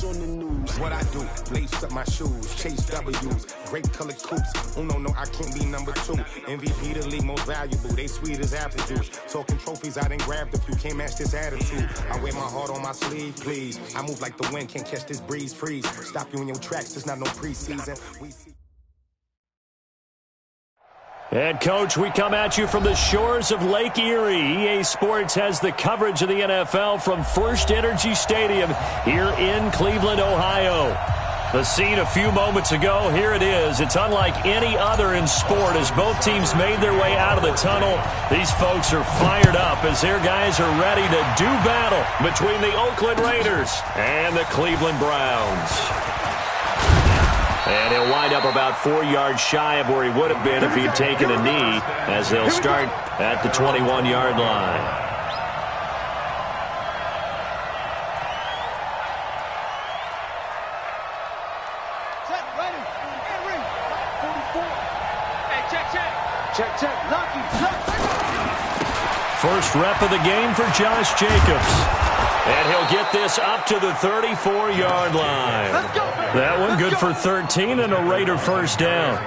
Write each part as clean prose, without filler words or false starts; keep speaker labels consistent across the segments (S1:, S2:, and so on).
S1: on the news.
S2: What I do, lace up my shoes, chase W's, great colored coops. No, I can't be number 2. MVP the league, most valuable. They sweet as apple juice. Talking trophies, I done grabbed a few. Can't match this attitude. I wear my heart on my sleeve, please. I move like the wind, can't catch this breeze, freeze. Stop you in your tracks, there's not no preseason.
S3: And, Coach, we come at you from the shores of Lake Erie. EA Sports has the coverage of the NFL from First Energy Stadium here in Cleveland, Ohio. The scene a few moments ago, here it is. It's unlike any other in sport as both teams made their way out of the tunnel. These folks are fired up as their guys are ready to do battle between the Oakland Raiders and the Cleveland Browns. And he'll wind up about 4 yards shy of where he would have been if he'd taken a knee as they'll start at the 21-yard line.
S1: Check. Lucky.
S3: First rep of the game for Josh Jacobs. And he'll get this up to the 34-yard line. That one good for 13 and a Raider first down.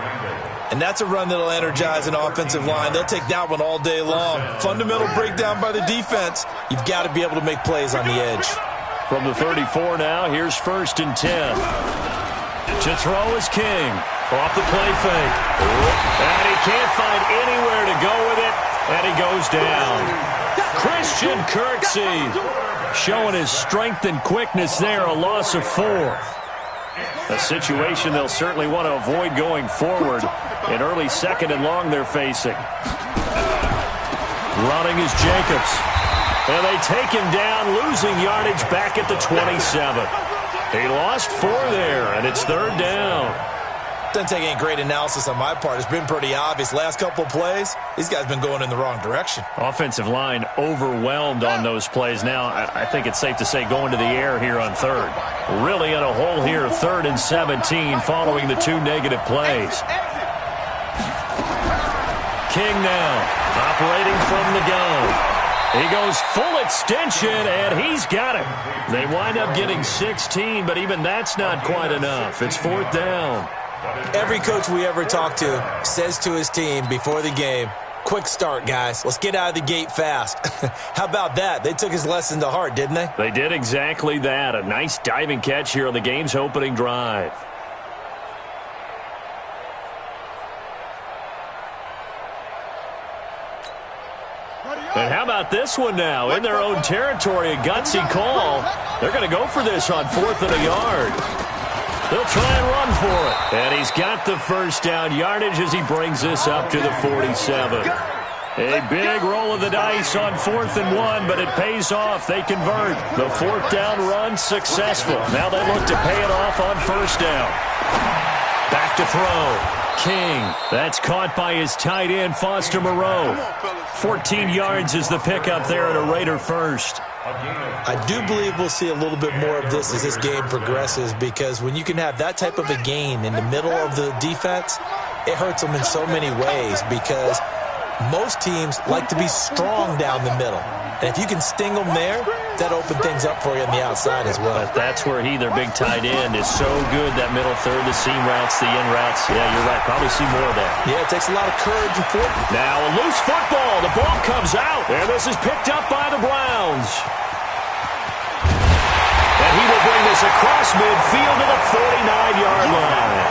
S4: And that's a run that'll energize an offensive line. They'll take that one all day long. Fundamental breakdown by the defense. You've got to be able to make plays on the edge.
S3: From the 34 now, here's 1st and 10. To throw is King. Off the play fake. And he can't find anywhere to go with it. And he goes down. Christian Kirksey showing his strength and quickness there, a loss of 4. A situation they'll certainly want to avoid going forward. In early 2nd and long they're facing. Running is Jacobs. And they take him down, losing yardage back at the 27. He lost 4 there, and it's 3rd down.
S4: Doesn't take any great analysis on my part. It's been pretty obvious. Last couple of plays, these guys been going in the wrong direction.
S3: Offensive line overwhelmed on those plays. Now, I think it's safe to say going to the air here on 3rd. Really in a hole here, 3rd and 17 following the 2 negative plays. King now, operating from the gun. He goes full extension, and he's got it. They wind up getting 16, but even that's not quite enough. It's 4th down.
S4: Every coach we ever talk to says to his team before the game, quick start, guys. Let's get out of the gate fast. How about that? They took his lesson to heart, didn't they?
S3: They did exactly that. A nice diving catch here on the game's opening drive. And how about this one now? In their own territory, a gutsy call. They're going to go for this on 4th and a yard. They'll try and run for it. And he's got the first down yardage as he brings this up to the 47. A big roll of the dice on 4th and 1, but it pays off. They convert. The 4th down run successful. Now they look to pay it off on 1st down. Back to throw. King. That's caught by his tight end, Foster Moreau. 14 yards is the pickup there at a Raider first.
S4: I do believe we'll see a little bit more of this as this game progresses, because when you can have that type of a gain in the middle of the defense, it hurts them in so many ways, because most teams like to be strong down the middle. And if you can sting them there, that opens things up for you on the outside as well.
S3: But that's where their big tight end, is so good, that middle third, the seam routes, the in routes. Yeah, you're right. Probably see more of that.
S4: Yeah, it takes a lot of courage and force.
S3: Now a loose football. The ball comes out. And this is picked up by the Browns. And he will bring this across midfield to the 49-yard line.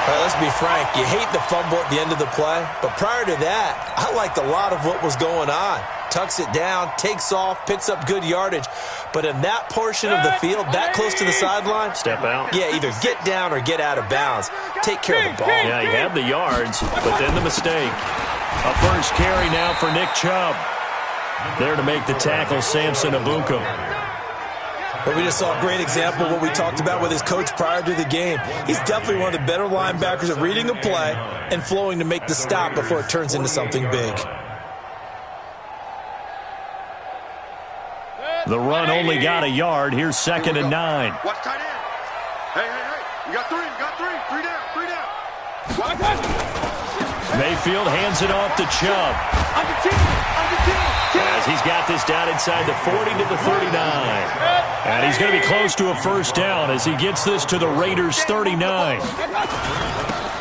S4: Well, let's be frank. You hate the fumble at the end of the play. But prior to that, I liked a lot of what was going on. Tucks it down, takes off, picks up good yardage. But in that portion of the field, that close to the sideline,
S3: step out.
S4: Yeah, either get down or get out of bounds. Take care of the ball.
S3: Yeah, he had the yards, but then the mistake. A first carry now for Nick Chubb. There to make the tackle, Samson Abukum.
S4: But we just saw a great example of what we talked about with his coach prior to the game. He's definitely one of the better linebackers at reading a play and flowing to make the stop before it turns into something big.
S3: The run only got a yard. Here's 2nd and 9.
S5: Watch tight end. Hey. You got three. Three down.
S3: Mayfield hands it off to Chubb. As he's got this down inside the 40 to the 39. And he's going to be close to a first down as he gets this to the Raiders' 39.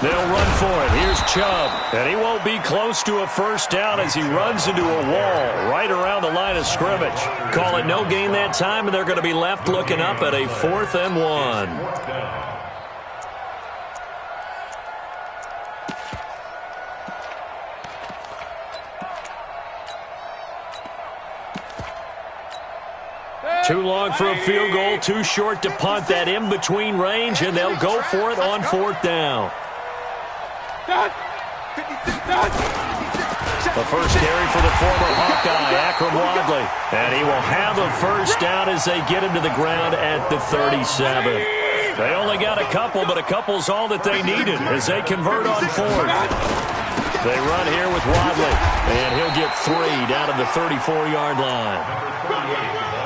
S3: They'll run for it. Here's Chubb. And he won't be close to a first down as he runs into a wall right around the line of scrimmage. Call it no gain that time, and they're going to be left looking up at a 4th and 1. Too long for a field goal, too short to punt that in-between range, and they'll go for it on 4th down. The first carry for the former Hawkeye, Akram Wadley. And he will have a first down as they get him to the ground at the 37. They only got a couple, but a couple's all that they needed as they convert on 4th. They run here with Wadley, and he'll get 3 down to the 34-yard line.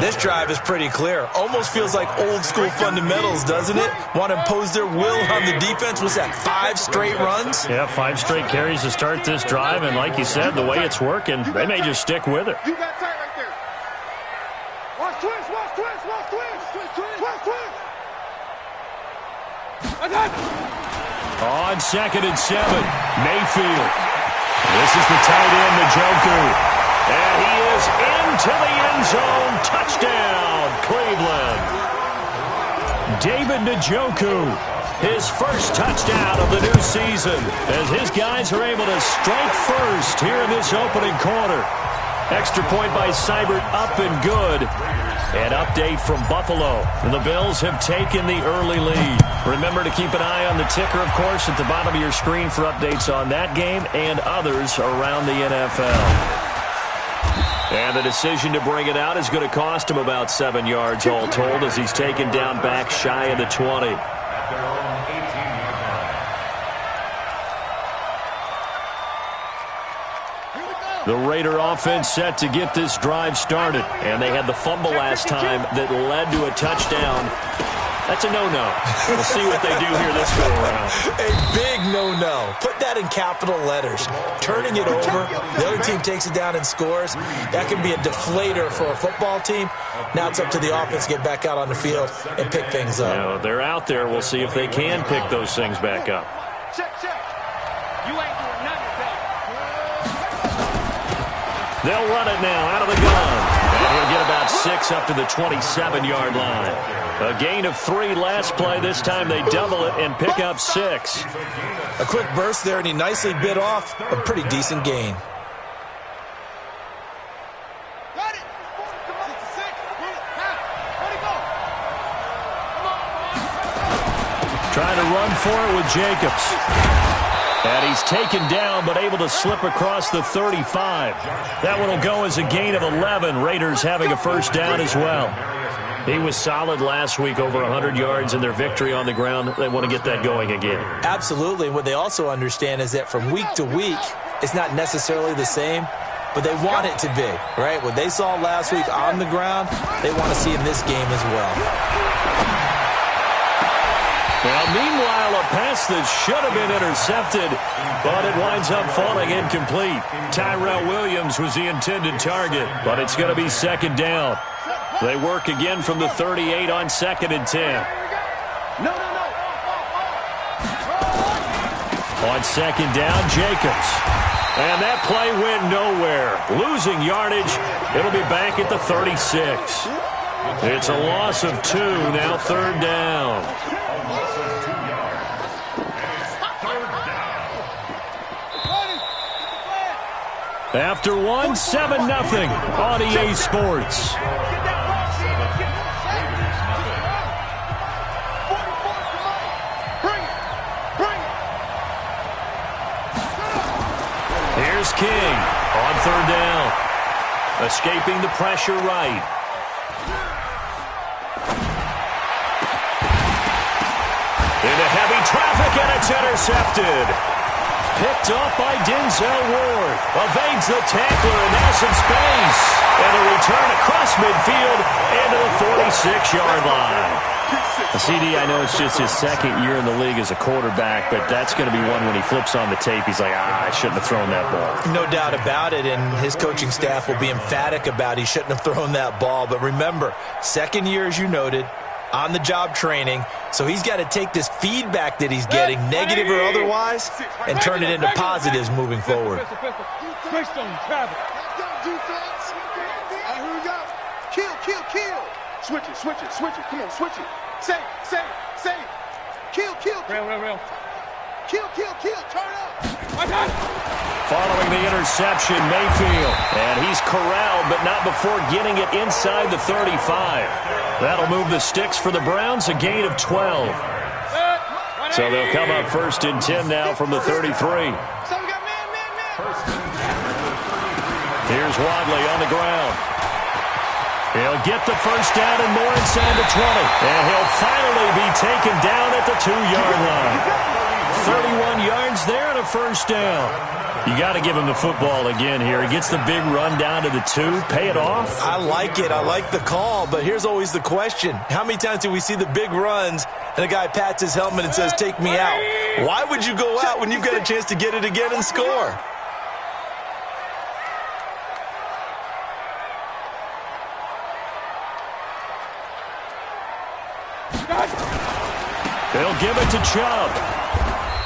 S4: This drive is pretty clear. Almost feels like old-school fundamentals, doesn't it? Want to impose their will on the defense. Was that 5 straight runs?
S3: Yeah, 5 straight carries to start this drive, and like you said, the way it's working, they may just stick with it.
S5: You got tight right there. Watch twist, watch twist, watch twist, watch twist.
S3: On 2nd and 7, Mayfield. This is the tight end, Njoku. And he is into the end zone. Touchdown, Cleveland. David Njoku, his first touchdown of the new season, as his guys are able to strike first here in this opening quarter. Extra point by Seibert, up and good. An update from Buffalo. The Bills have taken the early lead. Remember to keep an eye on the ticker, of course, at the bottom of your screen for updates on that game and others around the NFL. And the decision to bring it out is going to cost him about 7 yards all told as he's taken down back shy of the 20. The Raider offense set to get this drive started. And they had the fumble last time that led to a touchdown. That's a no-no. We'll see what they do here this go around.
S4: A big no-no. Put that in capital letters. Turning it over, the other team takes it down and scores. That can be a deflator for a football team. Now it's up to the offense to get back out on the field and pick things up.
S3: Yeah, they're out there. We'll see if they can pick those things back up.
S5: Check. You ain't doing nothing today.
S3: They'll run it now out of the gun. And he'll get about 6 up to the 27-yard line. A gain of 3 last play. This time they double it and pick up 6.
S4: A quick burst there, and he nicely bit off a pretty decent gain.
S5: Got it. Let it go.
S3: Trying to run for it with Jacobs. And he's taken down, but able to slip across the 35. That one will go as a gain of 11. Raiders having a first down as well. He was solid last week, over 100 yards in their victory on the ground. They want to get that going again.
S4: Absolutely. And what they also understand is that from week to week, it's not necessarily the same, but they want it to be, right? What they saw last week on the ground, they want to see in this game as well.
S3: Well, meanwhile, a pass that should have been intercepted, but it winds up falling incomplete. Tyrell Williams was the intended target, but it's going to be 2nd down. They work again from the 38 on 2nd and 10.
S5: No.
S3: On 2nd down, Jacobs. And that play went nowhere. Losing yardage. It'll be back at the 36. It's a loss of 2, now 3rd down. After 1, 7-0 on EA Sports. Here's King on 3rd down. Escaping the pressure right. Into heavy traffic, and it's intercepted. Picked off by Denzel Ward. Evades the tackler, and now some space. And a return across midfield into the 46-yard line. CD, I know it's just his second year in the league as a quarterback, but that's going to be one when he flips on the tape, he's like, I shouldn't have thrown that ball.
S4: No doubt about it, and his coaching staff will be emphatic about he shouldn't have thrown that ball. But remember, second year, as you noted, on-the-job training, so he's got to take this feedback that he's getting, negative or otherwise, and turn it into positives moving forward.
S5: Switch on Travis. Defense. Here we go. Kill. Switch it. Come on, switch it. Say. Kill. Real. Kill. Turn up.
S3: Following the interception, Mayfield. And he's corralled, but not before getting it inside the 35. That'll move the sticks for the Browns, a gain of 12. So they'll come up 1st and 10 now from the 33.
S5: So we got man.
S3: Here's Wadley on the ground. He'll get the first down and more inside the 20. And he'll finally be taken down at the 2-yard line. 31 yards there and a first down. You got to give him the football again here. He gets the big run down to the 2. Pay it off.
S4: I like it. I like the call, but here's always the question. How many times do we see the big runs and the guy pats his helmet and says, take me out? Why would you go out when you've got a chance to get it again and score?
S3: They'll give it to Chubb.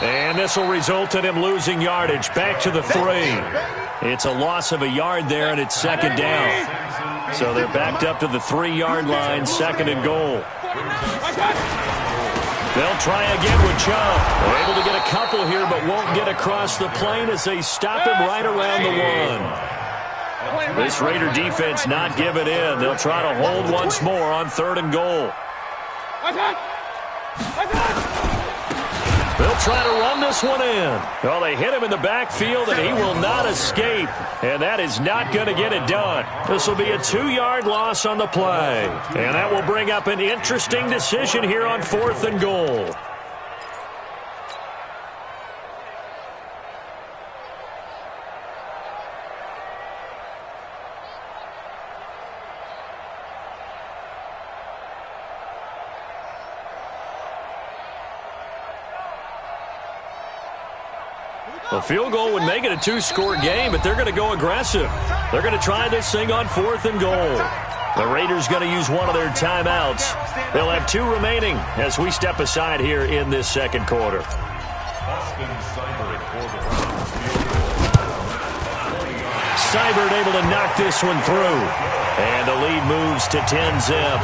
S3: And this will result in him losing yardage back to the 3. It's a loss of a yard there, and it's second down. So they're backed up to the 3-yard line, 2nd and goal. They'll try again with Chubb. They're able to get a couple here, but won't get across the plane as they stop him right around the 1. This Raider defense not giving in. They'll try to hold once more on 3rd and goal. They'll try to run this one in. Well, they hit him in the backfield, and he will not escape. And that is not going to get it done. This will be a 2-yard loss on the play. And that will bring up an interesting decision here on 4th and goal. A field goal would make it a 2-score game, but they're going to go aggressive. They're going to try this thing on 4th and goal. The Raiders going to use one of their timeouts. They'll have 2 remaining as we step aside here in this second quarter. Seibert able to knock this one through. And the lead moves to 10-zip.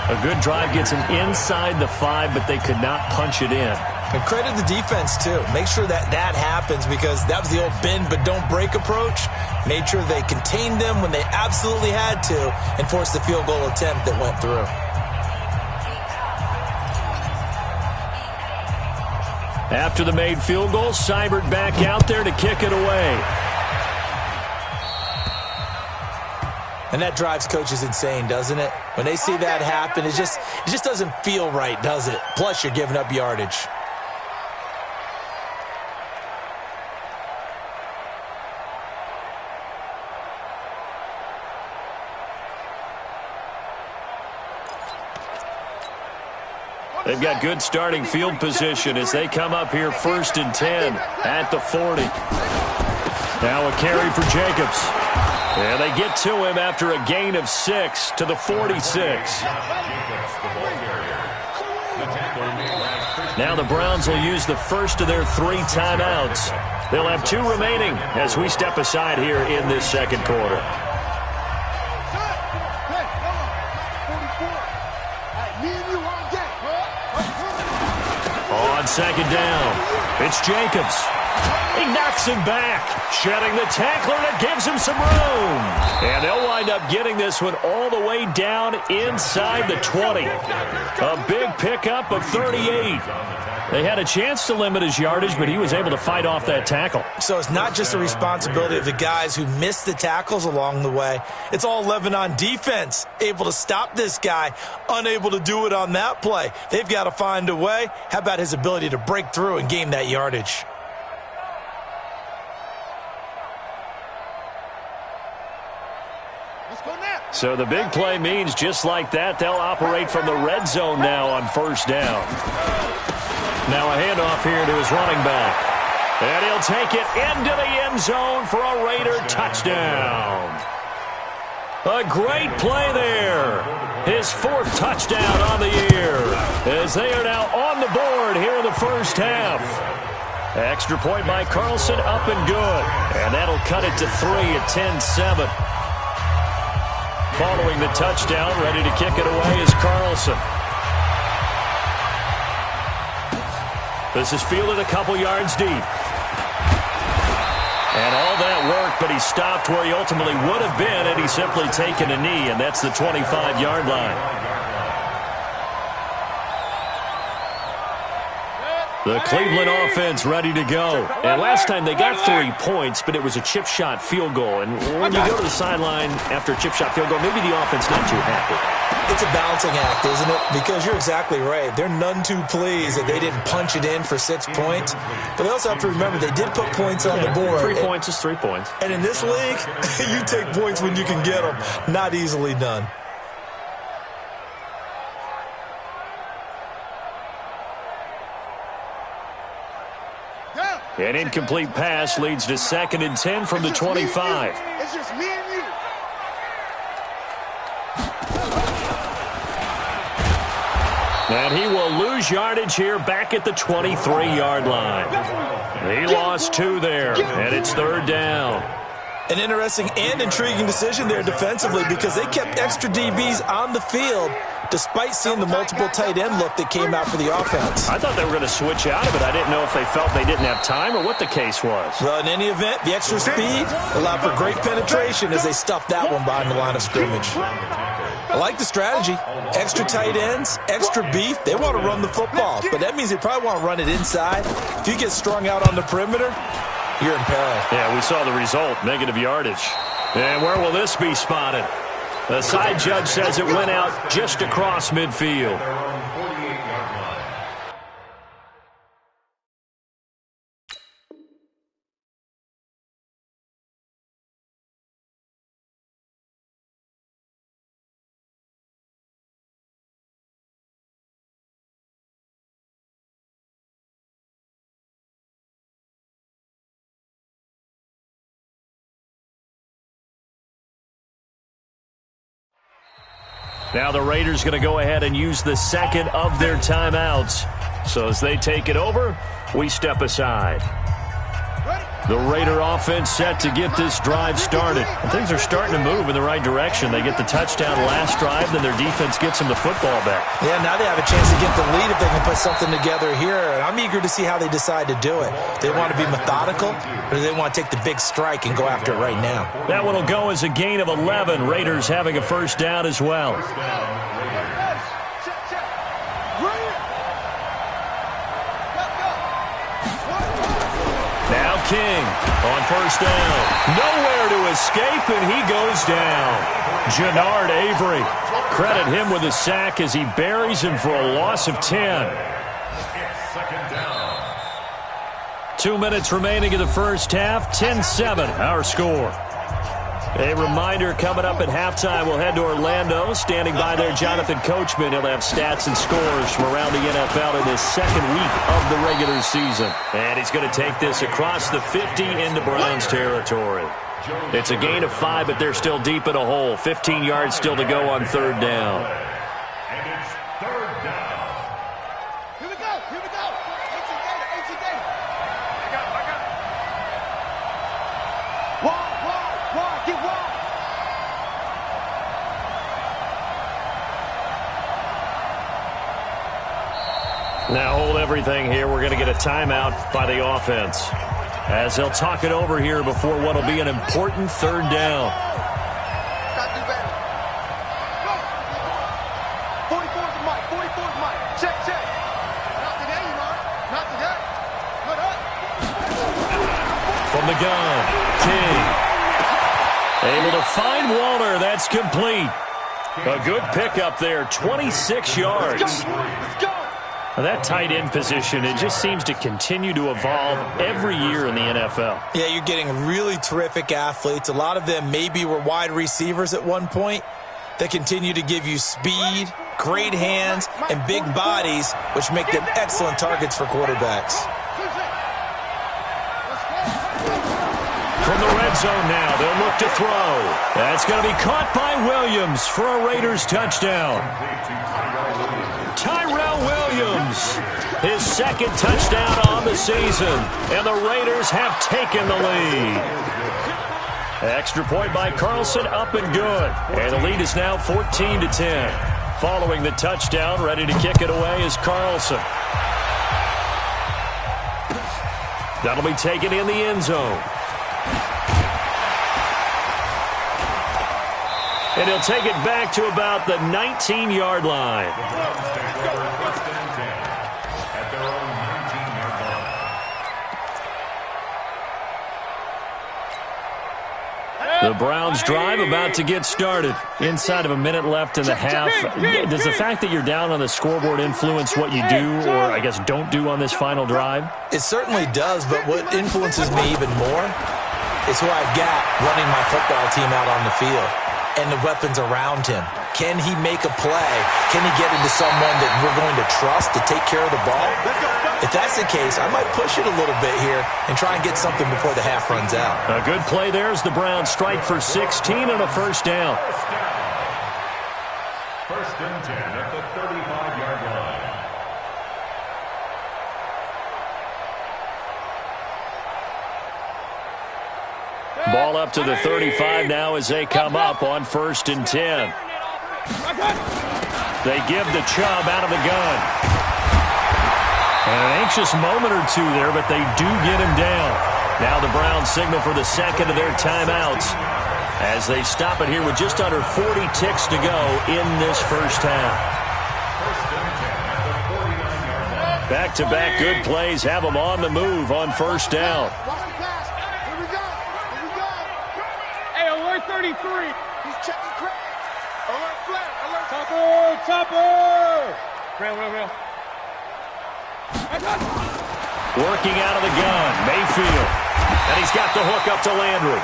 S3: A good drive gets them inside the 5, but they could not punch it in.
S4: And credit the defense, too. Make sure that happens, because that was the old bend but don't break approach. Made sure they contained them when they absolutely had to and forced the field goal attempt that went through.
S3: After the made field goal, Seibert back out there to kick it away.
S4: And that drives coaches insane, doesn't it? When they see that happen, it just doesn't feel right, does it? Plus, you're giving up yardage.
S3: They've got good starting field position as they come up here 1st and 10 at the 40. Now a carry for Jacobs. And they get to him after a gain of 6 to the 46. Now the Browns will use the first of their 3 timeouts. They'll have 2 remaining as we step aside here in this second quarter. On second down, it's Jacobs. He knocks him back, shedding the tackler that gives him some room. And they'll wind up getting this one all the way down inside the 20. A big pickup of 38. They had a chance to limit his yardage, but he was able to fight off that tackle.
S4: So it's not just the responsibility of the guys who missed the tackles along the way. It's all 11 on defense, able to stop this guy, unable to do it on that play. They've got to find a way. How about his ability to break through and gain that yardage?
S3: So the big play means just like that, they'll operate from the red zone now on first down. Now a handoff here to his running back. And he'll take it into the end zone for a Raider touchdown. A great play there. His fourth touchdown on the year as they are now on the board here in the first half. Extra point by Carlson, up and good. And that'll cut it to 3 at 10-7. Following the touchdown, ready to kick it away is Carlson. This is fielded a couple yards deep. And all that worked, but he stopped where he ultimately would have been had he simply taken a knee, and that's the 25-yard line. The Cleveland offense ready to go. And last time they got 3 points, but it was a chip shot field goal. And when you go to the sideline after a chip shot field goal, maybe the offense not too happy.
S4: It's a balancing act, isn't it? Because you're exactly right. They're none too pleased that they didn't punch it in for 6 points. But they also have to remember they did put points on the board.
S3: 3 points is 3 points.
S4: And in this league, you take points when you can get them. Not easily done.
S3: An incomplete pass leads to 2nd and 10 from the 25.
S5: It's just me and you.
S3: And he will lose yardage here back at the 23-yard line. He lost 2 there, and it's 3rd down.
S4: An interesting and intriguing decision there defensively because they kept extra DBs on the field despite seeing the multiple tight end look that came out for the offense.
S3: I thought they were going to switch out of it. I didn't know if they felt they didn't have time or what the case was.
S4: Well, in any event, the extra speed allowed for great penetration as they stuffed that one behind the line of scrimmage. I like the strategy. Extra tight ends, extra beef. They want to run the football, but that means they probably want to run it inside. If you get strung out on the perimeter, you're in peril.
S3: Yeah, we saw the result, negative yardage. And where will this be spotted? The side judge says it went out just across midfield. Now the Raiders going to go ahead and use the second of their timeouts. So as they take it over, we step aside. The Raider offense set to get this drive started. And things are starting to move in the right direction. They get the touchdown last drive, then their defense gets them the football back.
S4: Yeah, now they have a chance to get the lead if they can put something together here. And I'm eager to see how they decide to do it. They want to be methodical, or do they want to take the big strike and go after it right now?
S3: That one will go as a gain of 11. Raiders having a first down as well. King on first down. Nowhere to escape, and he goes down. Jannard Avery. Credit him with a sack as he buries him for a loss of 10. 2 minutes remaining in the first half. 10-7, our score. A reminder coming up at halftime, we'll head to Orlando. Standing by there, Jonathan Coachman. He'll have stats and scores from around the NFL in this second week of the regular season. And he's going to take this across the 50 into Browns territory. It's a gain of 5, but they're still deep in a hole. 15 yards still to go on 3rd down.
S5: And it's 3rd down. Here we go. Here we go. HG Gator. I got it. Wide. Get wide.
S3: Now hold everything here. We're going to get a timeout by the offense as they'll talk it over here before what will be an important 3rd down.
S5: Got to do better. Go. 44 to Mike. 44 to Mike. Check. Not today, you know. Not today. Good up.
S3: From the gun, King. Able to find Walter. That's complete. A good pickup there. 26 yards.
S5: Let's go.
S3: That tight end position, it just seems to continue to evolve every year in the NFL.
S4: Yeah, you're getting really terrific athletes. A lot of them maybe were wide receivers at one point. They continue to give you speed, great hands, and big bodies, which make them excellent targets for quarterbacks.
S3: From the red zone now, they'll look to throw. That's going to be caught by Williams for a Raiders touchdown. Tyrell Williams, his second touchdown on the season, and the Raiders have taken the lead. Extra point by Carlson, up and good. And the lead is now 14-10. Following the touchdown, ready to kick it away is Carlson. That'll be taken in the end zone. And he'll take it back to about the 19-yard line. The Browns drive about to get started. Inside of a minute left in the half. Does the fact that you're down on the scoreboard influence what you do, or I guess don't do on this final drive?
S4: It certainly does, but what influences me even more is who I've got running my football team out on the field and the weapons around him. Can he make a play? Can he get into someone that we're going to trust to take care of the ball? If that's the case, I might push it a little bit here and try and get something before the half runs out.
S3: A good play there as the Browns strike for 16 and a first down.
S1: First and 10 at the 35-yard line.
S3: Ball up to the 35 now as they come up on first and 10. They give the Chubb out of the gun. And an anxious moment or two there, but they do get him down. Now the Browns signal for the second of their timeouts as they stop it here with just under 40 ticks to go in this first half. Back-to-back good plays have them on the move on first down.
S5: Hey, alert 33. He's checking crack. Alert flat. Alert. Topper. Real.
S3: Working out of the gun, Mayfield. And he's got the hook up to Landry.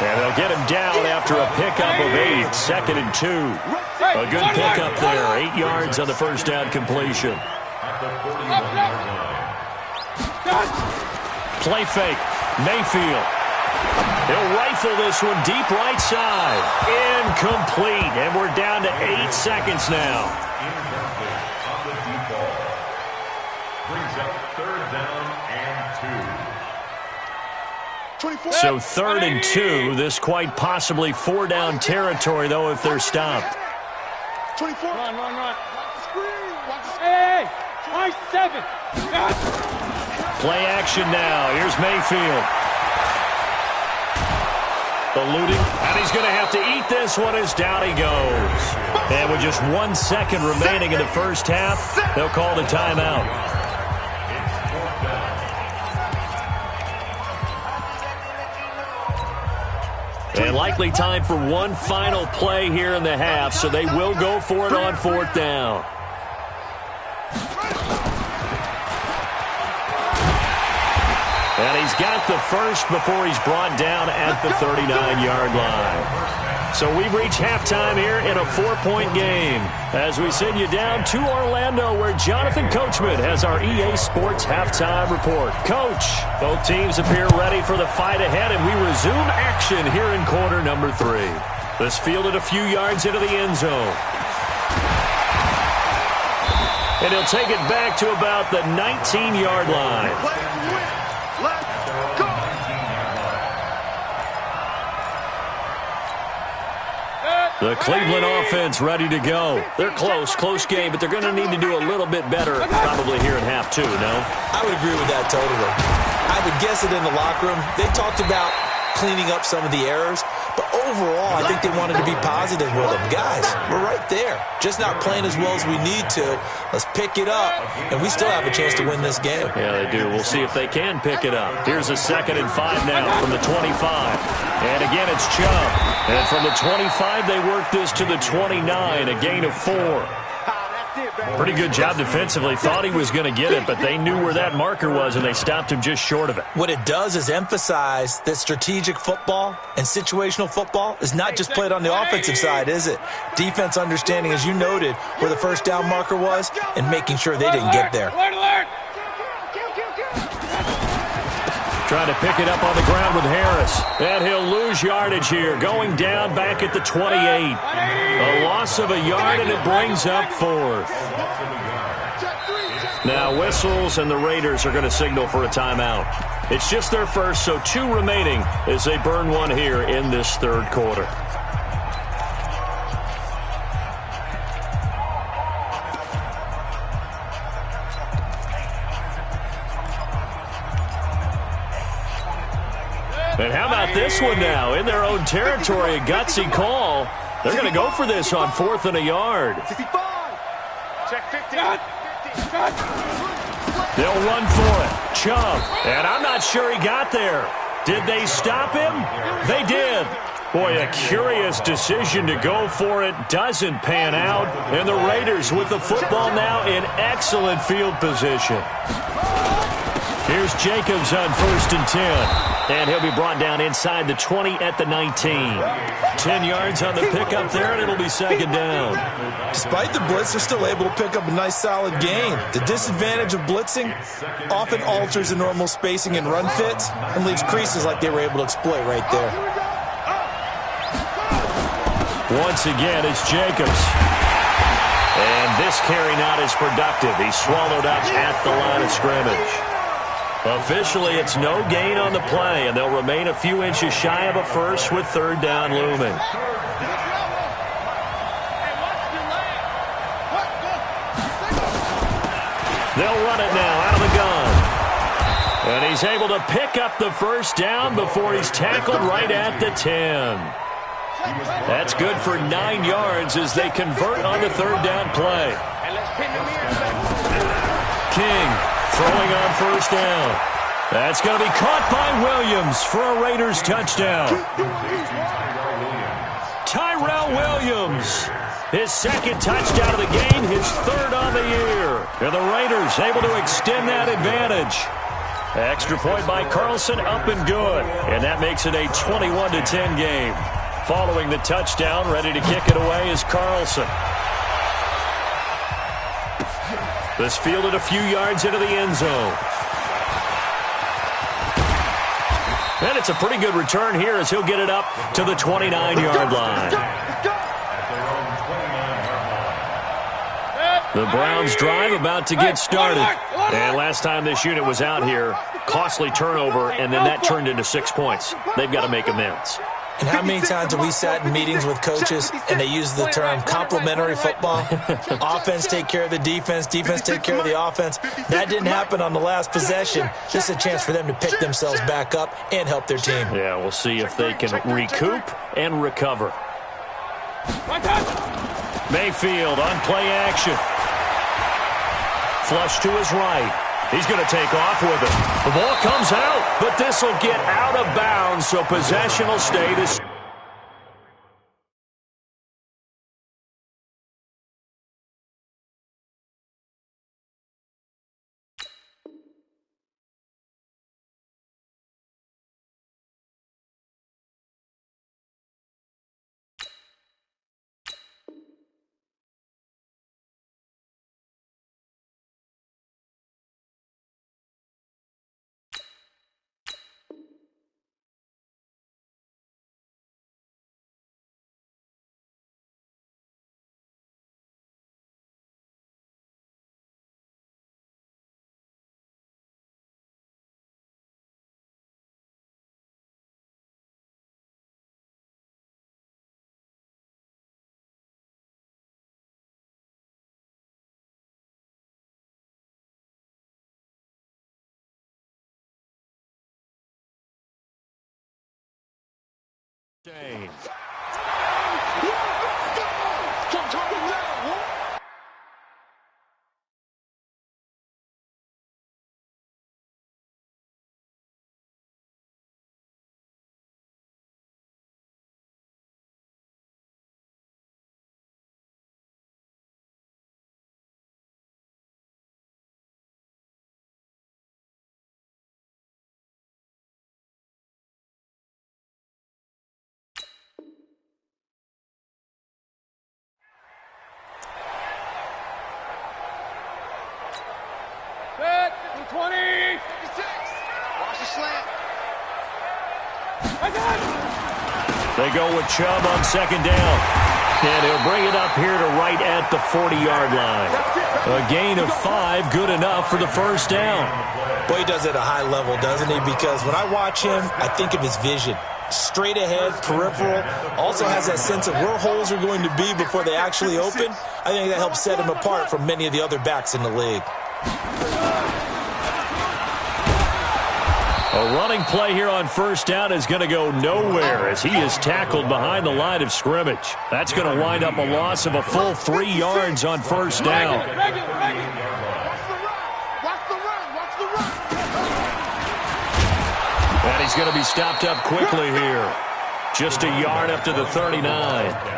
S3: And they'll get him down after a pickup of 8, second and 2. A good pickup there, 8 yards on the first down completion. Play fake, Mayfield. He'll rifle this one deep right side. Incomplete, and we're down to 8 seconds now.
S1: Brings up third down and 2.
S3: So 3rd and 2. This quite possibly 4-down territory, though, if they're stopped.
S5: 24. Run. Watch the screen. Hey, high 7.
S3: Play action now. Here's Mayfield. Eluding, and he's going to have to eat this one as down he goes. And with just 1 second remaining in the first half, they'll call the timeout. And likely time for one final play here in the half, so they will go for it on 4th down. And he's got the first before he's brought down at the 39-yard line. So we've reached halftime here in a 4-point game as we send you down to Orlando, where Jonathan Coachman has our EA Sports halftime report. Coach, both teams appear ready for the fight ahead, and we resume action here in quarter number 3. This fielded a few yards into the end zone. And he'll take it back to about the 19-yard line. The Cleveland offense ready to go. They're close game, but they're going to need to do a little bit better probably here in half 2, no?
S4: I would agree with that totally. I would guess it in the locker room. They talked about cleaning up some of the errors, but overall, I think they wanted to be positive with them. Guys, we're right there. Just not playing as well as we need to. Let's pick it up, and we still have a chance to win this game.
S3: Yeah, they do. We'll see if they can pick it up. Here's a 2nd and 5 now from the 25. And again, it's Chubb. And from the 25, they work this to the 29, a gain of 4. Pretty good job defensively. Thought he was going to get it, but they knew where that marker was, and they stopped him just short of it.
S4: What it does is emphasize that strategic football and situational football is not just played on the offensive side, is it? Defense understanding, as you noted, where the first down marker was and making sure they didn't get there.
S3: Trying to pick it up on the ground with Harris. And he'll lose yardage here. Going down back at the 28. A loss of a yard, and it brings up fourth. Now whistles, and the Raiders are going to signal for a timeout. It's just their first, so 2 remaining as they burn one here in this third quarter. And how about this one now? In their own territory, a gutsy call. They're going to go for this on 4th and a yard.
S5: Check 50.
S3: They'll run for it. Chubb. And I'm not sure he got there. Did they stop him? They did. Boy, a curious decision to go for it. Doesn't pan out. And the Raiders with the football now in excellent field position. Here's Jacobs on 1st and 10. And he'll be brought down inside the 20 at the 19. 10 yards on the pickup there, and it'll be 2nd down.
S4: Despite the blitz, they're still able to pick up a nice, solid gain. The disadvantage of blitzing often alters the normal spacing and run fits and leaves creases like they were able to exploit right there.
S3: Once again, it's Jacobs. And this carry not as productive. He's swallowed up at the line of scrimmage. Officially, it's no gain on the play, and they'll remain a few inches shy of a first with 3rd down looming. They'll run it now out of the gun. And he's able to pick up the first down before he's tackled right at the 10. That's good for 9 yards as they convert on the 3rd down play. King throwing on 1st down. That's going to be caught by Williams for a Raiders touchdown. Tyrell Williams, his 2nd touchdown of the game, his 3rd on the year. And the Raiders able to extend that advantage. Extra point by Carlson, up and good. And that makes it a 21-10 game. Following the touchdown, ready to kick it away is Carlson. This fielded a few yards into the end zone. And it's a pretty good return here as he'll get it up to the 29-yard line. The Browns drive about to get started. And last time this unit was out here, costly turnover, and then that turned into 6 points. They've got to make amends.
S4: And how many times have we sat in meetings with coaches and they use the term complementary football? Offense take care of the defense, defense take care of the offense. That didn't happen on the last possession. This is a chance for them to pick themselves back up and help their team.
S3: Yeah, we'll see if they can recoup and recover. Mayfield on play action. Flush to his right. He's going to take off with it. The ball comes out, but this will get out of bounds, so possession will stay the same.
S5: 20. 56. Watch the slant.
S3: They go with Chubb on second down. And he'll bring it up here to right at the 40-yard line. A gain of 5, good enough for the first down.
S4: Boy, he does it at a high level, doesn't he? Because when I watch him, I think of his vision. Straight ahead, peripheral, also has that sense of where holes are going to be before they actually open. I think that helps set him apart from many of the other backs in the league.
S3: A running play here on first down is going to go nowhere as he is tackled behind the line of scrimmage. That's going to wind up a loss of a full 3 yards on first down. And he's going to be stopped up quickly here. Just a yard up to the 39.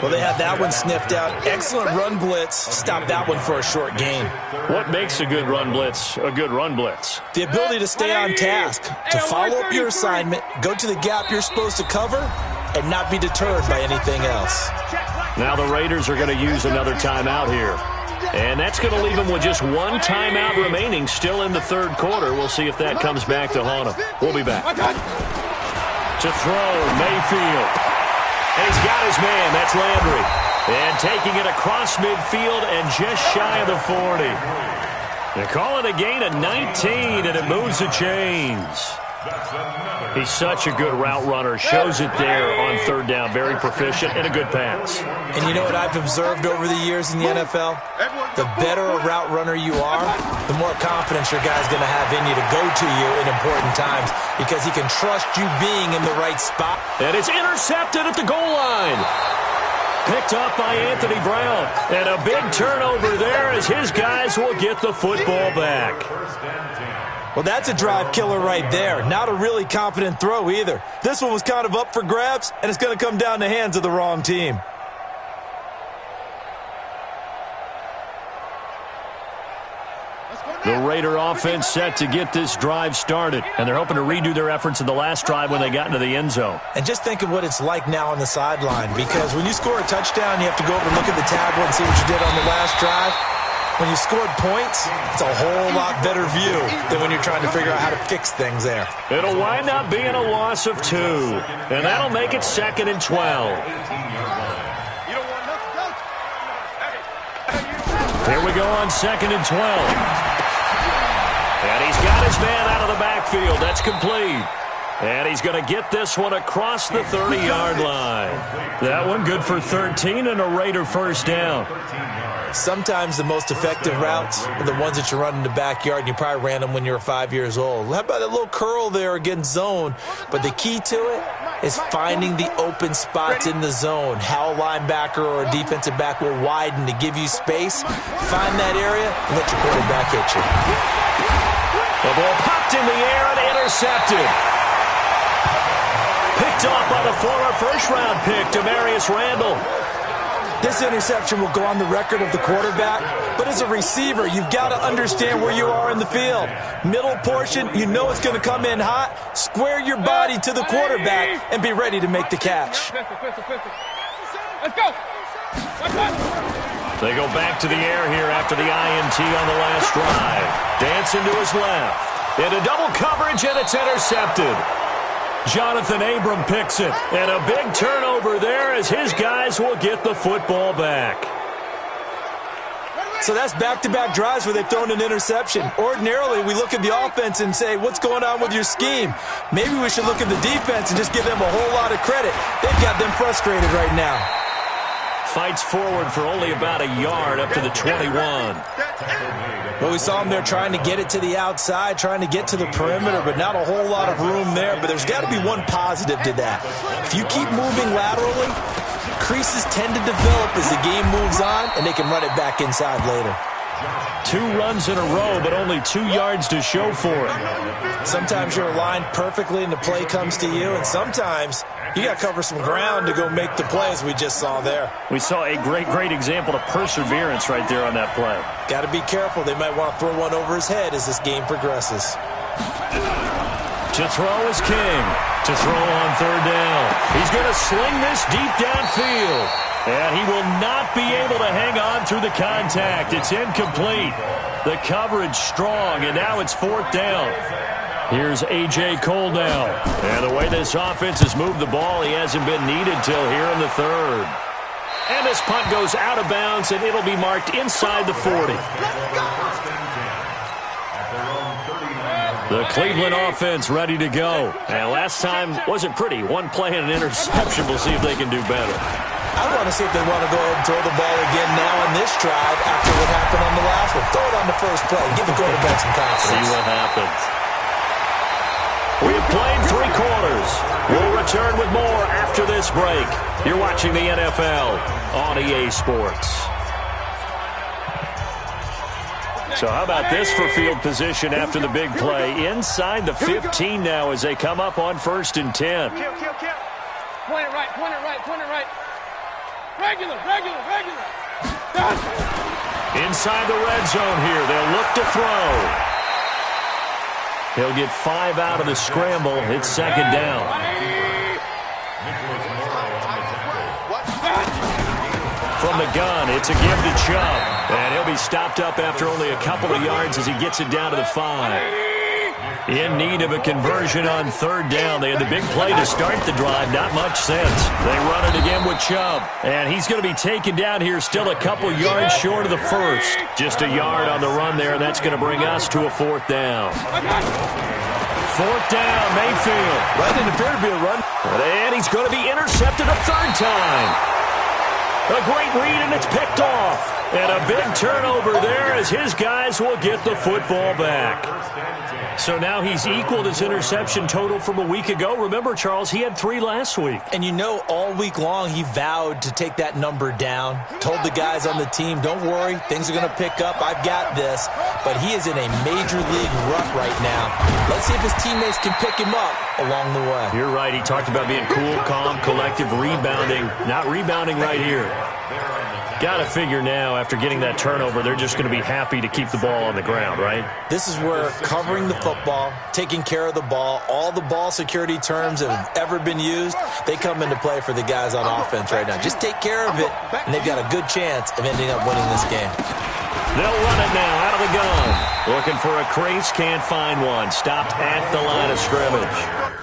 S4: Well, they had that one sniffed out. Excellent run blitz. Stop that one for a short gain.
S3: What makes a good run blitz a good run blitz?
S4: The ability to stay on task, to follow up your assignment, go to the gap you're supposed to cover, and not be deterred by anything else.
S3: Now the Raiders are going to use another timeout here. And that's going to leave them with just one timeout remaining still in the third quarter. We'll see if that comes back to haunt them. We'll be back. To throw, Mayfield. And he's got his man. That's Landry. And taking it across midfield and just shy of the 40. They call it a gain of 19, and it moves the chains. He's such a good route runner. Shows it there on third down. Very proficient and a good pass.
S4: And you know what I've observed over the years in the NFL? The better a route runner you are, the more confidence your guy's going to have in you to go to you in important times because he can trust you being in the right spot.
S3: And it's intercepted at the goal line. Picked up by Anthony Brown. And a big turnover there as his guys will get the football back.
S4: Well, that's a drive killer right there. Not a really confident throw either. This one was kind of up for grabs, and it's going to come down the hands of the wrong team.
S3: The Raider offense set to get this drive started, and they're hoping to redo their efforts in the last drive when they got into the end zone.
S4: And just think of what it's like now on the sideline, because when you score a touchdown, you have to go over and look at the tablet and see what you did on the last drive. When you scored points, it's a whole lot better view than when you're trying to figure out how to fix things there.
S3: It'll wind up being a loss of 2, and that'll make it 2nd and 12. Here we go on 2nd and 12. And he's got his man out of the backfield. That's complete. And he's going to get this one across the 30-yard line. That one good for 13 and a Raider first down.
S4: Sometimes the most effective routes are the ones that you run in the backyard, and you probably ran them when you were 5 years old. How about that little curl there against zone? But the key to it is finding the open spots in the zone. How a linebacker or a defensive back will widen to give you space. Find that area and let your quarterback hit you.
S3: The ball popped in the air and intercepted. Picked off by the former first-round pick, Demarius Randall.
S4: This interception will go on the record of the quarterback, but as a receiver, you've got to understand where you are in the field. Middle portion, you know it's going to come in hot. Square your body to the quarterback and be ready to make the catch.
S5: Let's go.
S3: They go back to the air here after the INT on the last drive. Dancing to his left. Into double coverage, and it's intercepted. Jonathan Abram picks it, and a big turnover there as his guys will get the football back.
S4: So that's back-to-back drives where they've thrown an interception. Ordinarily, we look at the offense and say, what's going on with your scheme? Maybe we should look at the defense and just give them a whole lot of credit. They've got them frustrated right now.
S3: Fights forward for only about a yard up to the 21.
S4: Well, we saw him there trying to get it to the outside, trying to get to the perimeter, but not a whole lot of room there. But there's got to be one positive to that. If you keep moving laterally, creases tend to develop as the game moves on, and they can run it back inside later.
S3: 2 runs in a row, but only 2 yards to show for it.
S4: Sometimes you're aligned perfectly and the play comes to you, and sometimes you got to cover some ground to go make the play, as we just saw there.
S3: We saw a great example of perseverance right there on that play.
S4: Got to be careful. They might want to throw one over his head as this game progresses.
S3: To throw is King. To throw on third down. He's going to sling this deep downfield. And he will not be able to hang on through the contact. It's incomplete. The coverage strong, and now it's fourth down. Here's A.J. Cole now. And the way this offense has moved the ball, he hasn't been needed till here in the third. And this punt goes out of bounds, and it'll be marked inside the 40. The Cleveland offense ready to go. And last time wasn't pretty. One play and an interception. We'll see if they can do better.
S4: I want to see if they want to go ahead and throw the ball again now on this drive after what happened on the last one. Throw it on the first play. Give the quarterback some confidence.
S3: See what happens. We have played 3 quarters. We'll return with more after this break. You're watching the NFL on EA Sports. So how about this for field position after the big play? Inside the 15 now as they come up on 1st and 10.
S5: Point it right, point it right, point it right. Regular.
S3: Inside the red zone here. They'll look to throw. He'll get 5 out of the scramble. It's second down. From the gun, it's a give to Chubb. And he'll be stopped up after only a couple of yards as he gets it down to the 5. In need of a conversion on third down. They had the big play to start the drive. Not much sense. They run it again with Chubb. And he's going to be taken down here still a couple yards short of the first. Just a yard on the run there, and that's going to bring us to a fourth down. Fourth down, Mayfield.
S4: That didn't appear to be a run.
S3: And he's going to be intercepted a third time. A great read, and it's picked off. And a big turnover there as his guys will get the football back. So now he's equaled his interception total from a week ago. Remember, Charles, he had 3 last week.
S4: And you know, all week long he vowed to take that number down. Told the guys on the team, don't worry, things are going to pick up. I've got this. But he is in a major league rut right now. Let's see if his teammates can pick him up along the way.
S3: You're right. He talked about being cool, calm, collective, rebounding. Not rebounding right here. Got to figure now, after getting that turnover, they're just going to be happy to keep the ball on the ground, right?
S4: This is where covering the football, taking care of the ball, all the ball security terms that have ever been used, they come into play for the guys on offense right now. Just take care of it, and they've got a good chance of ending up winning this game.
S3: They'll run it now out of the gun. Looking for a crease, can't find one. Stopped at the line of scrimmage.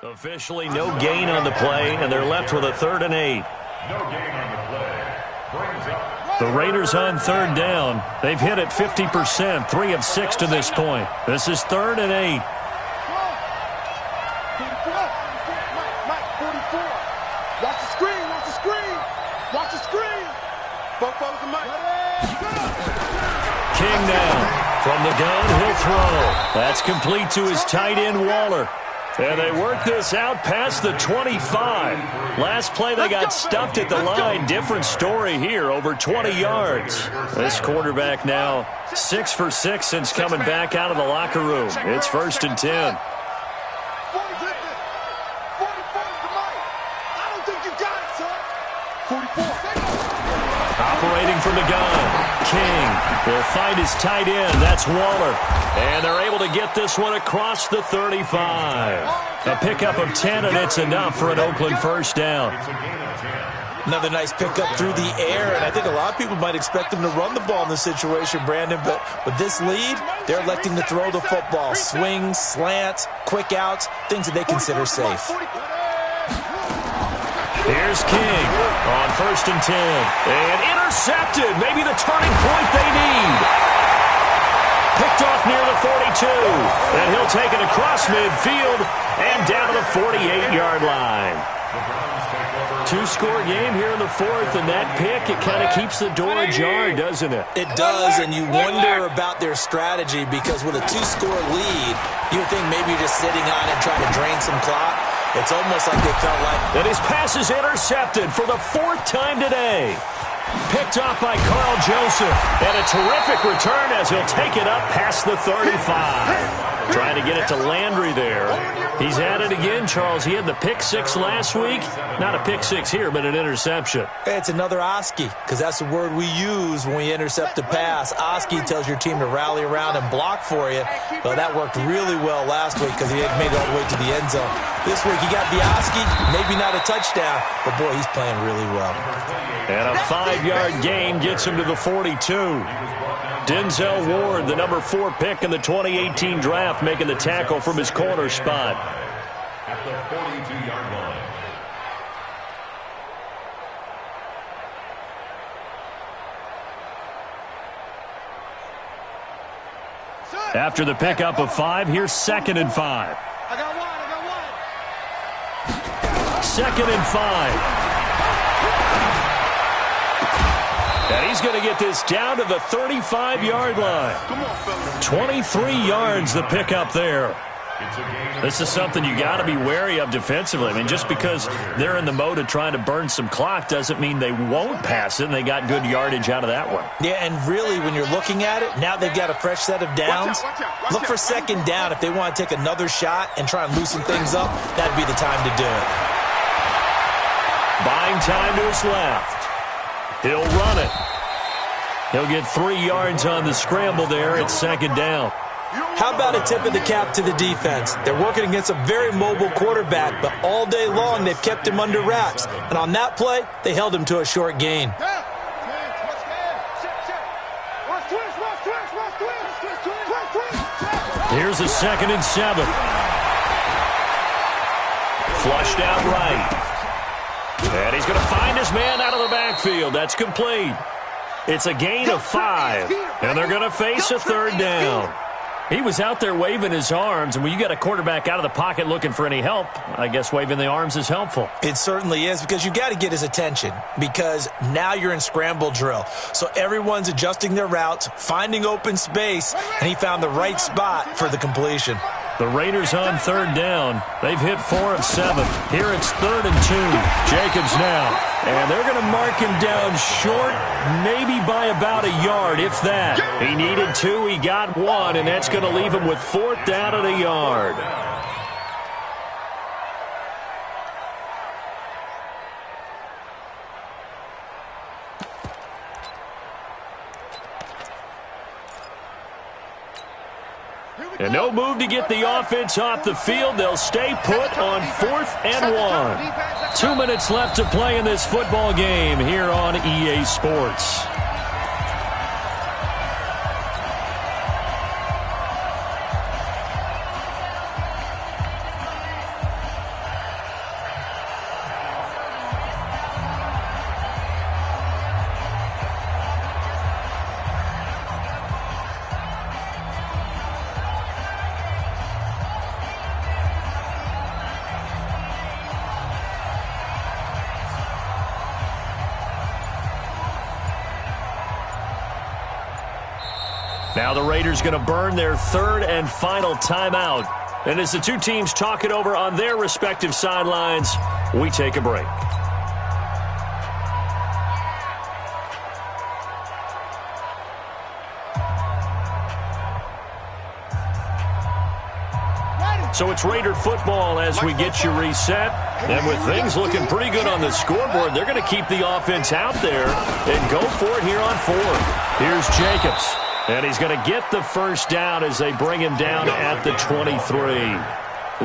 S3: Officially no gain on the play, and they're left with a 3rd and 8.
S1: No gain on the play. Brings up.
S3: The Raiders on third down. They've hit it 50%, 3 of 6 to this point. This is 3rd and 8.
S5: Mike, 44. Watch the screen, watch the screen. Watch the screen. Both of them, Mike.
S3: King now. From the gun, he'll throw. That's complete to his tight end, Waller. And they work this out past the 25. Last play, they got stuffed at the line. Different story here, over 20 yards. This quarterback now 6 for 6 since coming back out of the locker room. It's 1st and 10. Operating from the gun. King will find his tight end. That's Waller. And they're able to get this one across the 35. A pickup of 10, and it's enough for an Oakland first down.
S4: Another nice pickup through the air, and I think a lot of people might expect them to run the ball in this situation, Brandon, but with this lead, they're electing to throw the football. Swings, slants, quick outs, things that they consider safe.
S3: Here's King on 1st and 10. And intercepted. Maybe the turning point they need. Picked off near the 42. And he'll take it across midfield and down to the 48-yard line. 2-score game here in the 4th, and that pick, it kind of keeps the door ajar, doesn't it?
S4: It does, and you wonder about their strategy because with a 2-score lead, you would think maybe you're just sitting on it trying to drain some clock. It's almost like they felt like...
S3: And his pass is intercepted for the 4th time today. Picked off by Carl Joseph. And a terrific return as he'll take it up past the 35. Trying to get it to Landry there. He's at it again, Charles. He had the pick 6 last week. Not a pick 6 here, but an interception.
S4: It's another Oski, because that's the word we use when we intercept a pass. Oski tells your team to rally around and block for you. Well, that worked really well last week because he had made it all the way to the end zone. This week he got the Oski, maybe not a touchdown, but boy, he's playing really well.
S3: And a 5-yard gain gets him to the 42. Denzel Ward, the number 4 pick in the 2018 draft, making the tackle from his corner spot.
S1: At the 42-yard line.
S3: After the pickup of 5, here's 2nd and 5.
S5: I got one.
S3: 2nd and 5. And he's going to get this down to the 35-yard line. 23 yards the pickup there. This is something you got to be wary of defensively. I mean, just because they're in the mode of trying to burn some clock doesn't mean they won't pass it, and they got good yardage out of that one.
S4: Yeah, and really, when you're looking at it, now they've got a fresh set of downs. Look for 2nd down. If they want to take another shot and try and loosen things up, that'd be the time to do it.
S3: Buying time to his left. He'll run it. He'll get 3 yards on the scramble there at 2nd down.
S4: How about a tip of the cap to the defense? They're working against a very mobile quarterback, but all day long they've kept him under wraps. And on that play, they held him to a short gain.
S3: Here's a 2nd and 7. Flushed out right. And he's going to find his man out of the backfield. That's complete. It's a gain of 5, and they're going to face a 3rd down. He was out there waving his arms, and when you got a quarterback out of the pocket looking for any help, I guess waving the arms is helpful.
S4: It certainly is, because you got to get his attention, because now you're in scramble drill. So everyone's adjusting their routes, finding open space, and he found the right spot for the completion.
S3: The Raiders on 3rd down. They've hit 4 of 7. Here it's 3rd and 2. Jacobs now. And they're going to mark him down short, maybe by about a yard, if that. He needed 2, he got 1, and that's going to leave him with 4th down at a yard. And no move to get the offense off the field. They'll stay put on 4th and 1. 2 minutes left to play in this football game here on EA Sports. Now the Raiders going to burn their 3rd and final timeout. And as the two teams talk it over on their respective sidelines, we take a break. So it's Raider football as we get you reset. And with things looking pretty good on the scoreboard, they're going to keep the offense out there and go for it here on 4th. Here's Jacobs. And he's going to get the 1st down as they bring him down at the 23.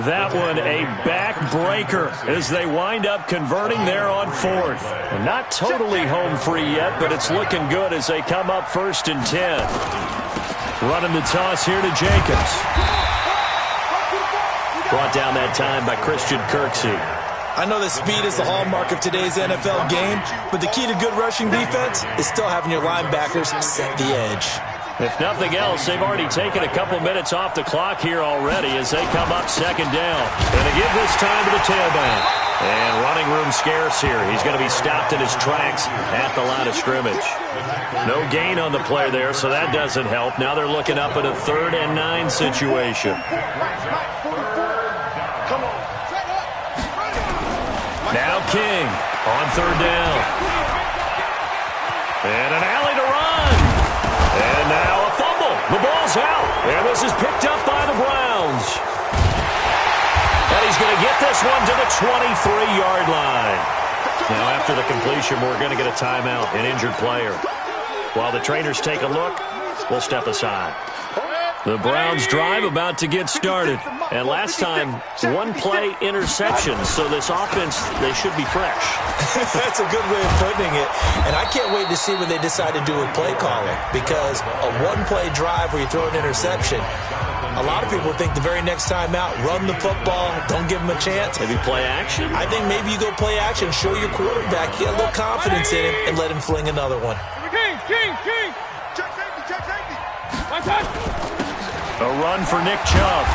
S3: That one a backbreaker as they wind up converting there on 4th. Not totally home free yet, but it's looking good as they come up 1st and 10. Running the toss here to Jacobs. Brought down that time by Christian Kirksey.
S4: I know that speed is the hallmark of today's NFL game, but the key to good rushing defense is still having your linebackers set the edge.
S3: If nothing else, they've already taken a couple minutes off the clock here already as they come up 2nd down. And they give this time to the tailback. And running room scarce here. He's going to be stopped in his tracks at the line of scrimmage. No gain on the play there, so that doesn't help. Now they're looking up at a 3rd and 9 situation. King on third down. And an alley to run. And now a fumble. The ball's out. And this is picked up by the Browns. And he's going to get this one to the 23-yard line. Now, after the completion, we're going to get a timeout, an injured player. While the trainers take a look, we'll step aside. The Browns drive about to get started. And last time, one-play interception. So this offense, they should be fresh.
S4: That's a good way of putting it. And I can't wait to see what they decide to do with play calling. Because a one-play drive where you throw an interception, a lot of people think the very next time out, run the football, don't give them a chance.
S3: Maybe play action?
S4: I think maybe you go play action, show your quarterback, get a little confidence in him, and let him fling another one.
S5: King. Check safety. One touch.
S3: A run for Nick Chubb.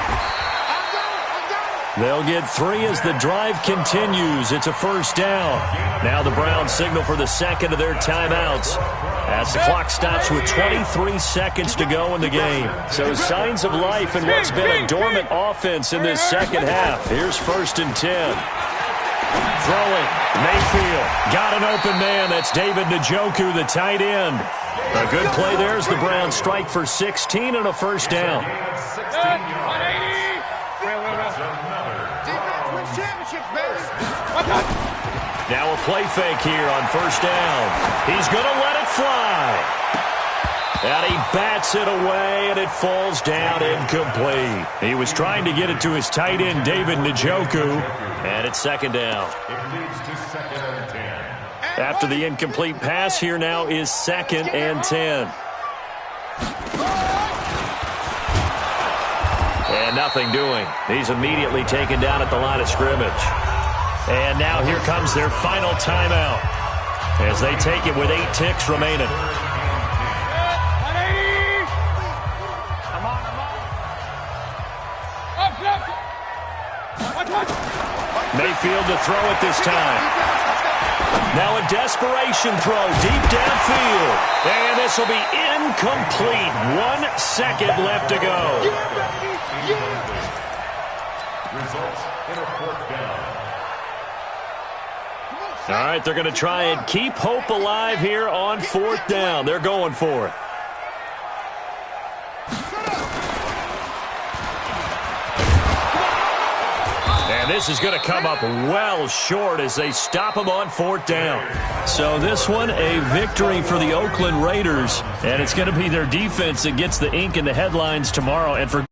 S3: They'll get 3 as the drive continues. It's a first down. Now the Browns signal for the second of their timeouts as the clock stops with 23 seconds to go in the game. So signs of life in what's been a dormant offense in this second half. Here's 1st and 10. Throwing. Mayfield. Got an open man. That's David Njoku, the tight end. A good play there as the Browns strike for 16 and a first down. Now a play fake here on first down. He's going to let it fly. And he bats it away, and it falls down incomplete. He was trying to get it to his tight end, David Njoku, and it's second down. After the incomplete pass, here now is 2nd and 10. And nothing doing. He's immediately taken down at the line of scrimmage. And now here comes their final timeout as they take it with 8 ticks remaining. Mayfield to throw it this time. Now a desperation throw deep downfield. And this will be incomplete. 1 second left to go.
S1: Results in a 4th down.
S3: All right, they're going to try and keep hope alive here on 4th down. They're going for it. And this is going to come up well short as they stop him on 4th down. So this one, a victory for the Oakland Raiders. And it's going to be their defense that gets the ink in the headlines tomorrow. And for